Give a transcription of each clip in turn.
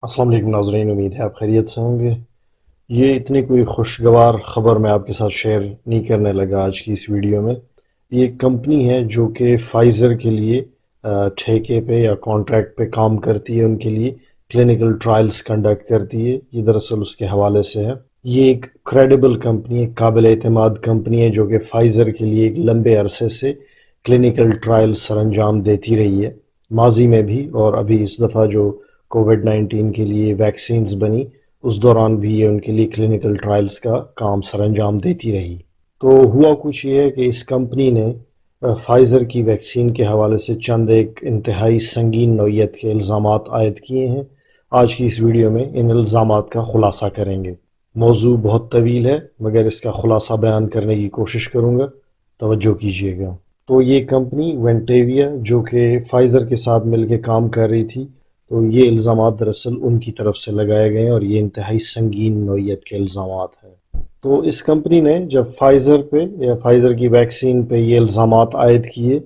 السلام علیکم ناظرین، امید ہے آپ خیریت سے ہوں گے۔ یہ اتنی کوئی خوشگوار خبر میں آپ کے ساتھ شیئر نہیں کرنے لگا آج کی اس ویڈیو میں۔ یہ ایک کمپنی ہے جو کہ فائزر کے لیے ٹھیکے پہ یا کانٹریکٹ پہ کام کرتی ہے، ان کے لیے کلینکل ٹرائلز کنڈکٹ کرتی ہے۔ یہ دراصل اس کے حوالے سے ہے۔ یہ ایک کریڈیبل کمپنی ہے، قابل اعتماد کمپنی ہے جو کہ فائزر کے لیے ایک لمبے عرصے سے کلینکل ٹرائل سر انجام دیتی رہی ہے، ماضی میں بھی، اور ابھی اس دفعہ جو کووڈ 19 کے لیے ویکسینز بنی اس دوران بھی یہ ان کے لیے کلینکل ٹرائلز کا کام سر انجام دیتی رہی۔ تو ہوا کچھ یہ ہے کہ اس کمپنی نے فائزر کی ویکسین کے حوالے سے چند ایک انتہائی سنگین نوعیت کے الزامات عائد کیے ہیں۔ آج کی اس ویڈیو میں ان الزامات کا خلاصہ کریں گے۔ موضوع بہت طویل ہے مگر اس کا خلاصہ بیان کرنے کی کوشش کروں گا، توجہ کیجیے گا۔ تو یہ کمپنی وینٹیویا جو کہ فائزر کے ساتھ مل کے کام کر رہی تھی، تو یہ الزامات دراصل ان کی طرف سے لگائے گئے ہیں اور یہ انتہائی سنگین نوعیت کے الزامات ہیں۔ تو اس کمپنی نے جب فائزر پہ یا فائزر کی ویکسین پہ یہ الزامات عائد کیے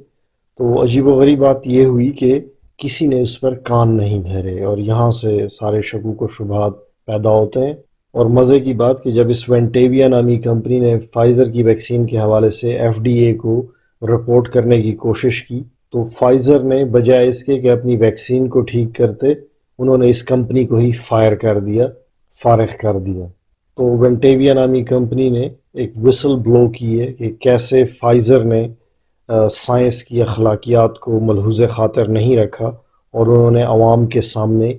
تو عجیب و غریب بات یہ ہوئی کہ کسی نے اس پر کان نہیں دھرے، اور یہاں سے سارے شکوک و شبہات پیدا ہوتے ہیں۔ اور مزے کی بات کہ جب اس وینٹیویا نامی کمپنی نے فائزر کی ویکسین کے حوالے سے ایف ڈی اے کو رپورٹ کرنے کی کوشش کی تو فائزر نے بجائے اس کے کہ اپنی ویکسین کو ٹھیک کرتے، انہوں نے اس کمپنی کو ہی فائر کر دیا، فارغ کر دیا۔ تو وینٹیویا نامی کمپنی نے ایک وسل بلو کی ہے کہ کیسے فائزر نے سائنس کی اخلاقیات کو ملحوظ خاطر نہیں رکھا اور انہوں نے عوام کے سامنے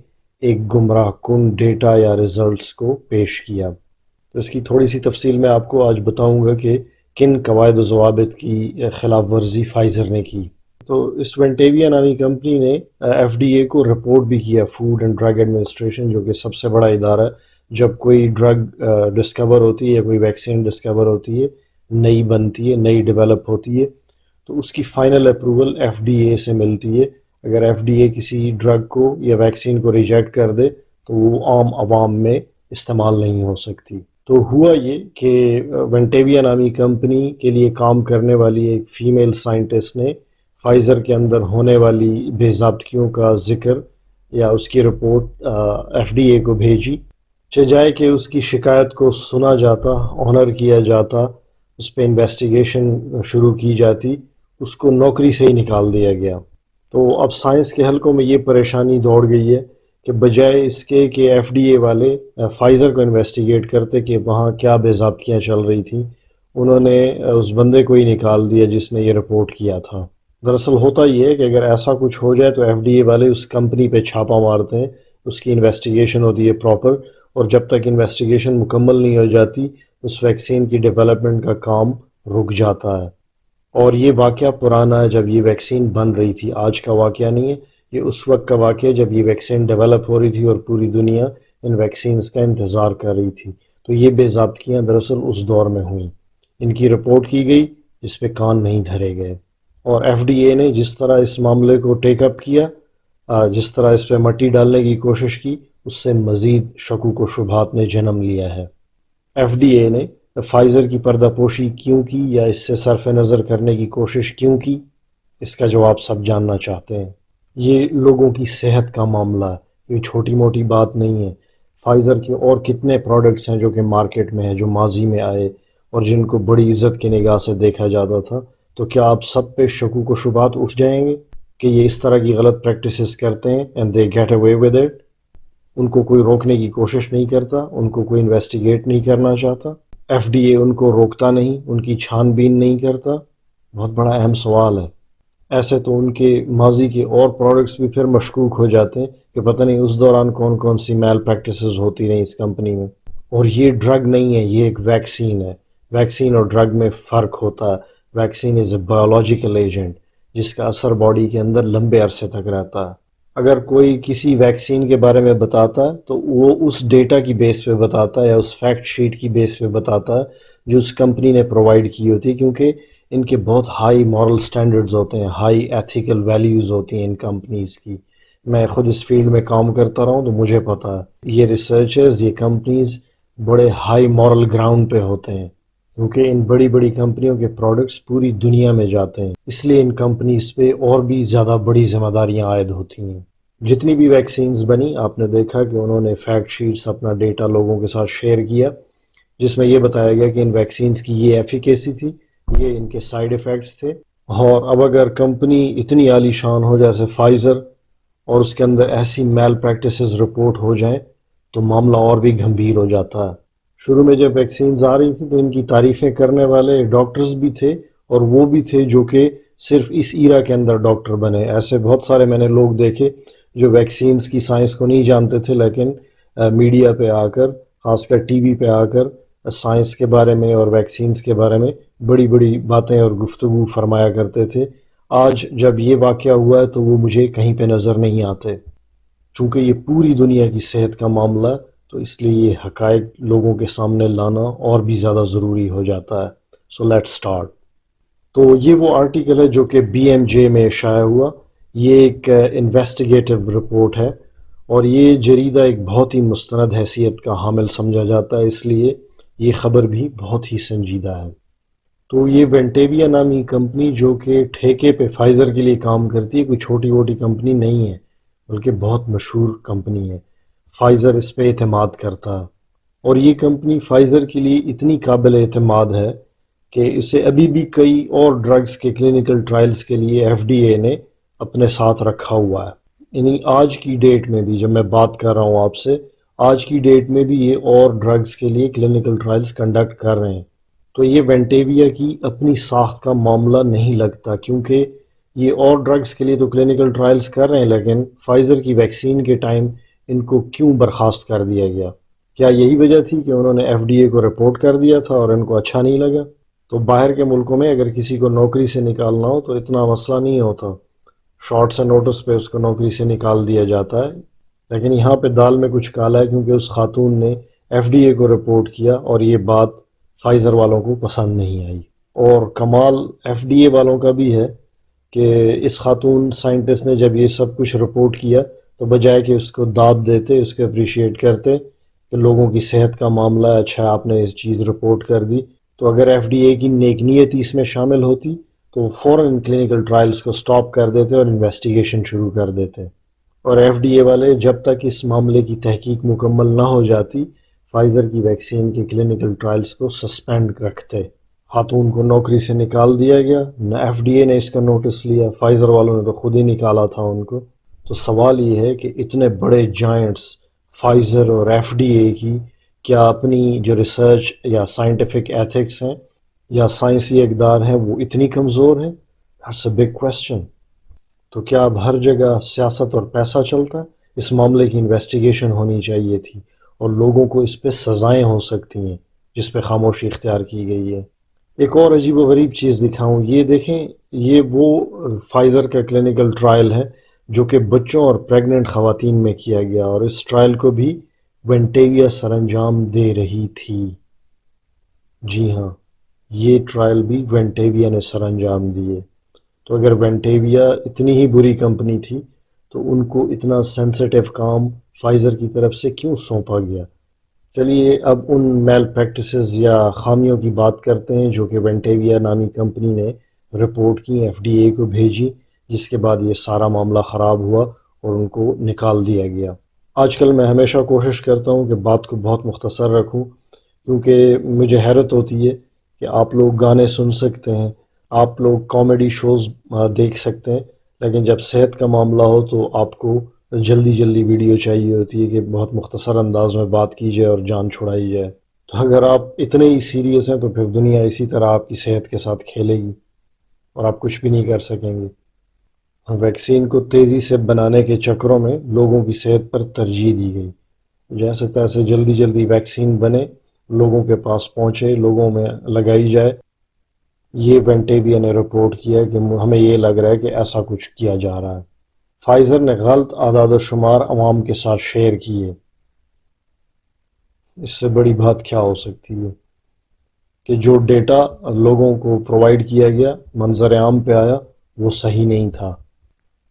ایک گمراہ کن ڈیٹا یا ریزلٹس کو پیش کیا۔ تو اس کی تھوڑی سی تفصیل میں آپ کو آج بتاؤں گا کہ کن قواعد و ضوابط کی خلاف ورزی فائزر نے کی۔ تو اس وینٹیویا نامی کمپنی نے ایف ڈی اے کو رپورٹ بھی کیا، فوڈ اینڈ ڈرگ ایڈمنسٹریشن جو کہ سب سے بڑا ادارہ ہے۔ جب کوئی ڈرگ ڈسکور ہوتی ہے یا کوئی ویکسین ڈسکور ہوتی ہے، نئی بنتی ہے، نئی ڈیولپ ہوتی ہے، تو اس کی final approval F D A سے ملتی ہے۔ اگر ایف ڈی اے کسی ڈرگ کو یا ویکسین کو ریجیکٹ کر دے تو وہ عام عوام میں استعمال نہیں ہو سکتی۔ تو ہوا یہ کہ وینٹیویا نامی کمپنی کے لیے کام کرنے والی ایک فیمیل سائنٹسٹ نے فائزر کے اندر ہونے والی بے ضابطگیوں کا ذکر یا اس کی رپورٹ ایف ڈی اے کو بھیجی، چجائے کہ اس کی شکایت کو سنا جاتا، آنر کیا جاتا، اس پہ انویسٹیگیشن شروع کی جاتی، اس کو نوکری سے ہی نکال دیا گیا۔ تو اب سائنس کے حلقوں میں یہ پریشانی دوڑ گئی ہے کہ بجائے اس کے کہ ایف ڈی اے والے فائزر کو انویسٹیگیٹ کرتے کہ وہاں کیا بے ضابطگیاں چل رہی تھیں، انہوں نے اس بندے کو ہی نکال دیا جس نے یہ رپورٹ کیا تھا۔ دراصل ہوتا یہ ہے کہ اگر ایسا کچھ ہو جائے تو ایف ڈی اے والے اس کمپنی پہ چھاپا مارتے ہیں، اس کی انویسٹیگیشن ہوتی ہے پراپر، اور جب تک انویسٹیگیشن مکمل نہیں ہو جاتی اس ویکسین کی ڈیولپمنٹ کا کام رک جاتا ہے۔ اور یہ واقعہ پرانا ہے، جب یہ ویکسین بن رہی تھی، آج کا واقعہ نہیں ہے، یہ اس وقت کا واقعہ جب یہ ویکسین ڈیولپ ہو رہی تھی اور پوری دنیا ان ویکسینز کا انتظار کر رہی تھی۔ تو یہ بے ضابطگیاں دراصل اس دور میں ہوئیں، ان کی رپورٹ کی گئی، اس پہ کان نہیں دھرے گئے، اور ایف ڈی اے نے جس طرح اس معاملے کو ٹیک اپ کیا، جس طرح اس پہ مٹی ڈالنے کی کوشش کی، اس سے مزید شکوک و شبہات نے جنم لیا ہے۔ ایف ڈی اے نے فائزر کی پردہ پوشی کیوں کی یا اس سے صرف نظر کرنے کی کوشش کیوں کی، اس کا جواب سب جاننا چاہتے ہیں۔ یہ لوگوں کی صحت کا معاملہ ہے، یہ چھوٹی موٹی بات نہیں ہے۔ فائزر کے اور کتنے پروڈکٹس ہیں جو کہ مارکیٹ میں ہیں، جو ماضی میں آئے اور جن کو بڑی عزت کی نگاہ سے دیکھا جاتا تھا، تو کیا آپ سب پہ شکوک و شبہات اٹھ جائیں گے کہ یہ اس طرح کی غلط پریکٹسز کرتے ہیں and they get away with it? ان کو کوئی روکنے کی کوشش نہیں کرتا، ان کو کوئی انویسٹیگیٹ نہیں کرنا چاہتا، ایف ڈی اے ان کو روکتا نہیں، ان کی چھان بین نہیں کرتا؟ بہت بڑا اہم سوال ہے۔ ایسے تو ان کے ماضی کے اور پروڈکٹس بھی پھر مشکوک ہو جاتے ہیں کہ پتہ نہیں اس دوران کون کون سی میل پریکٹسز ہوتی رہیں اس کمپنی میں۔ اور یہ ڈرگ نہیں ہے، یہ ایک ویکسین ہے۔ ویکسین اور ڈرگ میں فرق ہوتا ہے۔ Vaccine is a biological agent جس کا اثر باڈی کے اندر لمبے عرصے تک رہتا ہے۔ اگر کوئی کسی ویکسین کے بارے میں بتاتا ہے تو وہ اس ڈیٹا کی بیس پہ بتاتا ہے یا اس فیکٹ شیٹ کی بیس پہ بتاتا ہے جو اس کمپنی نے پرووائڈ کی ہوتی ہے، کیونکہ ان کے بہت ہائی مورل سٹینڈرڈز ہوتے ہیں، ہائی ایتھیکل ویلیوز ہوتی ہیں ان کمپنیز کی۔ میں خود اس فیلڈ میں کام کرتا رہا ہوں تو مجھے پتہ ہے یہ ریسرچرز، یہ کمپنیز بڑے ہائی مورل گراؤنڈ پہ ہوتے ہیں، کیونکہ ان بڑی بڑی کمپنیوں کے پروڈکٹس پوری دنیا میں جاتے ہیں، اس لیے ان کمپنیز پہ اور بھی زیادہ بڑی ذمہ داریاں عائد ہوتی ہیں۔ جتنی بھی ویکسینز بنی آپ نے دیکھا کہ انہوں نے فیکٹ شیٹس اپنا ڈیٹا لوگوں کے ساتھ شیئر کیا، جس میں یہ بتایا گیا کہ ان ویکسینز کی یہ ایفیکیسی تھی، یہ ان کے سائیڈ ایفیکٹس تھے۔ اور اب اگر کمپنی اتنی عالی شان ہو جیسے فائزر اور اس کے اندر ایسی میل پریکٹسز رپورٹ ہو جائیں تو معاملہ اور بھی گھمبیر ہو جاتا ہے۔ شروع میں جب ویکسینز آ رہی تھیں تو ان کی تعریفیں کرنے والے ڈاکٹرز بھی تھے، اور وہ بھی تھے جو کہ صرف اس ایرا کے اندر ڈاکٹر بنے۔ ایسے بہت سارے میں نے لوگ دیکھے جو ویکسینز کی سائنس کو نہیں جانتے تھے، لیکن میڈیا پہ آ کر، خاص کر ٹی وی پہ آ کر سائنس کے بارے میں اور ویکسینز کے بارے میں بڑی بڑی باتیں اور گفتگو فرمایا کرتے تھے۔ آج جب یہ واقعہ ہوا ہے تو وہ مجھے کہیں پہ نظر نہیں آتے، چونکہ یہ پوری دنیا کی صحت کا معاملہ ہے، تو اس لیے یہ حقائق لوگوں کے سامنے لانا اور بھی زیادہ ضروری ہو جاتا ہے۔ So let start. تو یہ وہ آرٹیکل ہے جو کہ بی ایم جے میں شائع ہوا۔ یہ ایک انویسٹیگیٹو رپورٹ ہے، اور یہ جریدہ ایک بہت ہی مستند حیثیت کا حامل سمجھا جاتا ہے، اس لیے یہ خبر بھی بہت ہی سنجیدہ ہے۔ تو یہ وینٹیویا نامی کمپنی جو کہ ٹھیکے پہ فائزر کے لیے کام کرتی ہے، کوئی چھوٹی موٹی کمپنی نہیں ہے، بلکہ بہت مشہور کمپنی ہے۔ فائزر اس پہ اعتماد کرتا ہے، اور یہ کمپنی فائزر کے لیے اتنی قابل اعتماد ہے کہ اسے ابھی بھی کئی اور ڈرگز کے کلینکل ٹرائلز کے لیے ایف ڈی اے نے اپنے ساتھ رکھا ہوا ہے۔ یعنی آج کی ڈیٹ میں بھی جب میں بات کر رہا ہوں آپ سے، آج کی ڈیٹ میں بھی یہ اور ڈرگز کے لیے کلینکل ٹرائلز کنڈکٹ کر رہے ہیں۔ تو یہ وینٹیویا کی اپنی ساخت کا معاملہ نہیں لگتا، کیونکہ یہ اور ڈرگز کے لیے تو کلینکل ٹرائلز کر رہے ہیں، لیکن فائزر کی ویکسین کے ٹائم ان کو کیوں برخاست کر دیا گیا؟ کیا یہی وجہ تھی کہ انہوں نے ایف ڈی اے کو رپورٹ کر دیا تھا اور ان کو اچھا نہیں لگا؟ تو باہر کے ملکوں میں اگر کسی کو نوکری سے نکالنا ہو تو اتنا مسئلہ نہیں ہوتا، شارٹ سے نوٹس پہ اس کو نوکری سے نکال دیا جاتا ہے۔ لیکن یہاں پہ دال میں کچھ کالا ہے، کیونکہ اس خاتون نے ایف ڈی اے کو رپورٹ کیا اور یہ بات فائزر والوں کو پسند نہیں آئی۔ اور کمال ایف ڈی اے والوں کا بھی ہے کہ اس خاتون سائنٹسٹ نے جب یہ سب کچھ رپورٹ کیا تو بجائے کہ اس کو داد دیتے، اس کو اپریشیٹ کرتے کہ لوگوں کی صحت کا معاملہ ہے، اچھا آپ نے اس چیز رپورٹ کر دی، تو اگر ایف ڈی اے کی نیک نیتی اس میں شامل ہوتی تو فوراً کلینکل ٹرائلز کو سٹاپ کر دیتے اور انویسٹیگیشن شروع کر دیتے۔ اور ایف ڈی اے والے جب تک اس معاملے کی تحقیق مکمل نہ ہو جاتی، فائزر کی ویکسین کے کلینکل ٹرائلز کو سسپینڈ رکھتے۔ خاتون کو نوکری سے نکال دیا گیا، نہ ایف ڈی اے نے اس کا نوٹس لیا، فائزر والوں نے تو خود ہی نکالا تھا ان کو۔ تو سوال یہ ہے کہ اتنے بڑے جائنٹس فائزر اور ایف ڈی اے کی کیا اپنی جو ریسرچ یا سائنٹیفک ایتھکس ہیں یا سائنسی اقدار ہیں وہ اتنی کمزور ہیں؟ That's a big question. تو کیا اب ہر جگہ سیاست اور پیسہ چلتا ہے؟ اس معاملے کی انویسٹیگیشن ہونی چاہیے تھی، اور لوگوں کو اس پہ سزائیں ہو سکتی ہیں جس پہ خاموشی اختیار کی گئی ہے۔ ایک اور عجیب و غریب چیز دکھاؤں، یہ دیکھیں، یہ وہ فائزر کا کلینکل ٹرائل ہے جو کہ بچوں اور پریگننٹ خواتین میں کیا گیا، اور اس ٹرائل کو بھی وینٹیویا سر انجام دے رہی تھی۔ جی ہاں، یہ ٹرائل بھی وینٹیویا نے سر انجام دیے۔ تو اگر وینٹیویا اتنی ہی بری کمپنی تھی تو ان کو اتنا سینسیٹیو کام فائزر کی طرف سے کیوں سونپا گیا؟ چلیے اب ان میل پریکٹسز یا خامیوں کی بات کرتے ہیں جو کہ وینٹیویا نامی کمپنی نے رپورٹ کی، ایف ڈی اے کو بھیجی، جس کے بعد یہ سارا معاملہ خراب ہوا اور ان کو نکال دیا گیا۔ آج کل میں ہمیشہ کوشش کرتا ہوں کہ بات کو بہت مختصر رکھوں، کیونکہ مجھے حیرت ہوتی ہے کہ آپ لوگ گانے سن سکتے ہیں، آپ لوگ کامیڈی شوز دیکھ سکتے ہیں، لیکن جب صحت کا معاملہ ہو تو آپ کو جلدی جلدی ویڈیو چاہیے ہوتی ہے کہ بہت مختصر انداز میں بات کی جائے اور جان چھڑائی جائے۔ تو اگر آپ اتنے ہی سیریس ہیں تو پھر دنیا اسی طرح آپ کی صحت کے ساتھ کھیلے گی اور آپ کچھ بھی نہیں کر سکیں گے۔ ویکسین کو تیزی سے بنانے کے چکروں میں لوگوں کی صحت پر ترجیح دی گئی، جیسے تیسے جلدی جلدی ویکسین بنے، لوگوں کے پاس پہنچے، لوگوں میں لگائی جائے۔ یہ وینٹیویا نے رپورٹ کیا کہ ہمیں یہ لگ رہا ہے کہ ایسا کچھ کیا جا رہا ہے۔ فائزر نے غلط اعداد و شمار عوام کے ساتھ شیئر کیے۔ اس سے بڑی بات کیا ہو سکتی ہے کہ جو ڈیٹا لوگوں کو پرووائڈ کیا گیا، منظر عام پہ آیا، وہ صحیح نہیں تھا۔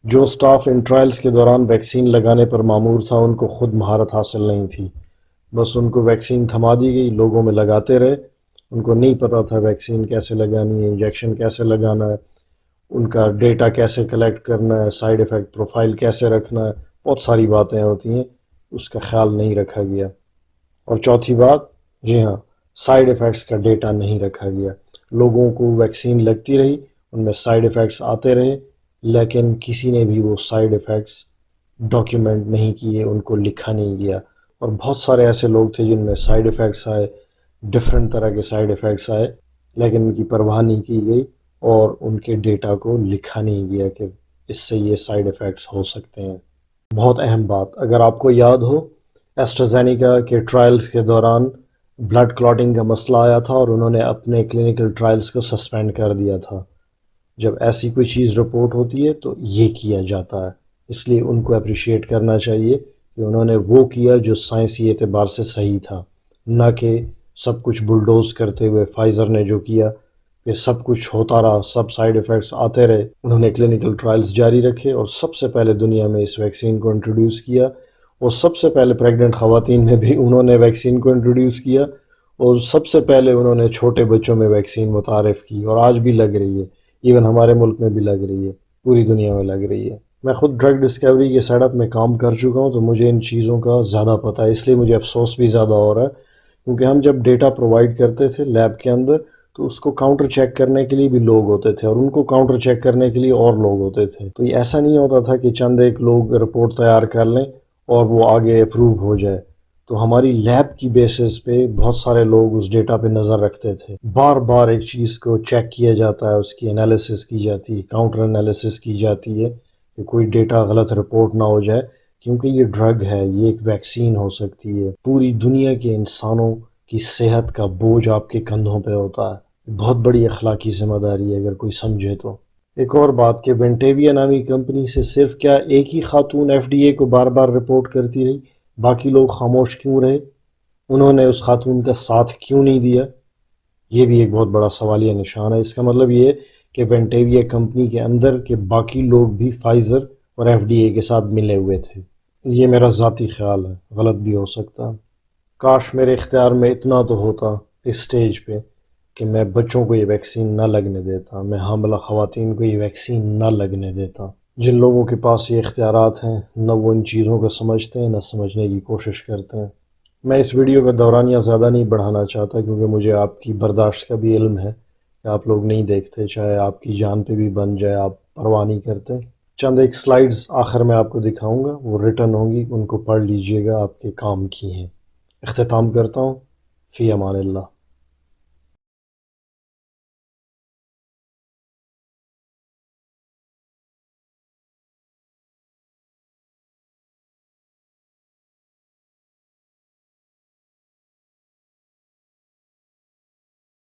جو سٹاف ان ٹرائلز کے دوران ویکسین لگانے پر مامور تھا ان کو خود مہارت حاصل نہیں تھی، بس ان کو ویکسین تھما دی گئی، لوگوں میں لگاتے رہے، ان کو نہیں پتہ تھا ویکسین کیسے لگانی ہے، انجیکشن کیسے لگانا ہے، ان کا ڈیٹا کیسے کلیکٹ کرنا ہے، سائیڈ ایفیکٹ پروفائل کیسے رکھنا ہے، بہت ساری باتیں ہوتی ہیں، اس کا خیال نہیں رکھا گیا۔ اور چوتھی بات، جی ہاں، سائیڈ ایفیکٹس کا ڈیٹا نہیں رکھا گیا۔ لوگوں کو ویکسین لگتی رہی، ان میں سائیڈ ایفیکٹس آتے رہے، لیکن کسی نے بھی وہ سائیڈ ایفیکٹس ڈاکیومنٹ نہیں کیے، ان کو لکھا نہیں گیا۔ اور بہت سارے ایسے لوگ تھے جن میں سائیڈ ایفیکٹس آئے، ڈفرینٹ طرح کے سائیڈ ایفیکٹس آئے، لیکن ان کی پرواہ نہیں کی گئی اور ان کے ڈیٹا کو لکھا نہیں گیا کہ اس سے یہ سائیڈ ایفیکٹس ہو سکتے ہیں۔ بہت اہم بات، اگر آپ کو یاد ہو، ایسٹرازینیکا کے ٹرائلز کے دوران بلڈ کلاٹنگ کا مسئلہ آیا تھا اور انہوں نے اپنے کلینکل ٹرائلز کو سسپینڈ کر دیا تھا۔ جب ایسی کوئی چیز رپورٹ ہوتی ہے تو یہ کیا جاتا ہے، اس لیے ان کو اپریشیٹ کرنا چاہیے کہ انہوں نے وہ کیا جو سائنسی اعتبار سے صحیح تھا، نہ کہ سب کچھ بلڈوز کرتے ہوئے فائزر نے جو کیا کہ سب کچھ ہوتا رہا، سب سائیڈ ایفیکٹس آتے رہے۔ انہوں نے کلینکل ٹرائلز جاری رکھے اور سب سے پہلے دنیا میں اس ویکسین کو انٹروڈیوس کیا، اور سب سے پہلے پریگننٹ خواتین میں بھی انہوں نے ویکسین کو انٹروڈیوس کیا، اور سب سے پہلے انہوں نے چھوٹے بچوں میں ویکسین متعارف کی، اور آج بھی لگ رہی ہے، ایون ہمارے ملک میں بھی لگ رہی ہے، پوری دنیا میں لگ رہی ہے۔ میں خود ڈرگ ڈسکوری کے سیٹ اپ میں کام کر چکا ہوں، تو مجھے ان چیزوں کا زیادہ پتہ ہے، اس لیے مجھے افسوس بھی زیادہ ہو رہا ہے، کیونکہ ہم جب ڈیٹا پرووائڈ کرتے تھے لیب کے اندر تو اس کو کاؤنٹر چیک کرنے کے لیے بھی لوگ ہوتے تھے، اور ان کو کاؤنٹر چیک کرنے کے لیے اور لوگ ہوتے تھے۔ تو یہ ایسا نہیں ہوتا تھا کہ چند ایک لوگ رپورٹ تیار کر لیں اور وہ آگے اپروو ہو جائے۔ تو ہماری لیب کی بیسس پہ بہت سارے لوگ اس ڈیٹا پہ نظر رکھتے تھے، بار بار ایک چیز کو چیک کیا جاتا ہے، اس کی انالیسس کی جاتی ہے، کاؤنٹر انالیسس کی جاتی ہے کہ کوئی ڈیٹا غلط رپورٹ نہ ہو جائے، کیونکہ یہ ڈرگ ہے، یہ ایک ویکسین ہو سکتی ہے، پوری دنیا کے انسانوں کی صحت کا بوجھ آپ کے کندھوں پہ ہوتا ہے، بہت بڑی اخلاقی ذمہ داری ہے اگر کوئی سمجھے تو۔ ایک اور بات کہ وینٹیویا نامی کمپنی سے صرف کیا ایک ہی خاتون ایف ڈی اے کو بار بار رپورٹ کرتی رہی، باقی لوگ خاموش کیوں رہے؟ انہوں نے اس خاتون کا ساتھ کیوں نہیں دیا؟ یہ بھی ایک بہت بڑا سوالیہ نشان ہے۔ اس کا مطلب یہ ہے کہ وینٹیویا کمپنی کے اندر کے باقی لوگ بھی فائزر اور ایف ڈی اے کے ساتھ ملے ہوئے تھے۔ یہ میرا ذاتی خیال ہے، غلط بھی ہو سکتا ہے۔ کاش میرے اختیار میں اتنا تو ہوتا اس سٹیج پہ کہ میں بچوں کو یہ ویکسین نہ لگنے دیتا، میں حاملہ خواتین کو یہ ویکسین نہ لگنے دیتا۔ جن لوگوں کے پاس یہ اختیارات ہیں، نہ وہ ان چیزوں کو سمجھتے ہیں، نہ سمجھنے کی کوشش کرتے ہیں۔ میں اس ویڈیو کا دورانیہ زیادہ نہیں بڑھانا چاہتا، کیونکہ مجھے آپ کی برداشت کا بھی علم ہے کہ آپ لوگ نہیں دیکھتے، چاہے آپ کی جان پہ بھی بن جائے، آپ پرواہ نہیں کرتے۔ چند ایک سلائیڈز آخر میں آپ کو دکھاؤں گا، وہ ریٹن ہوں گی، ان کو پڑھ لیجئے گا، آپ کے کام کی ہیں۔ اختتام کرتا ہوں، فی امان اللہ۔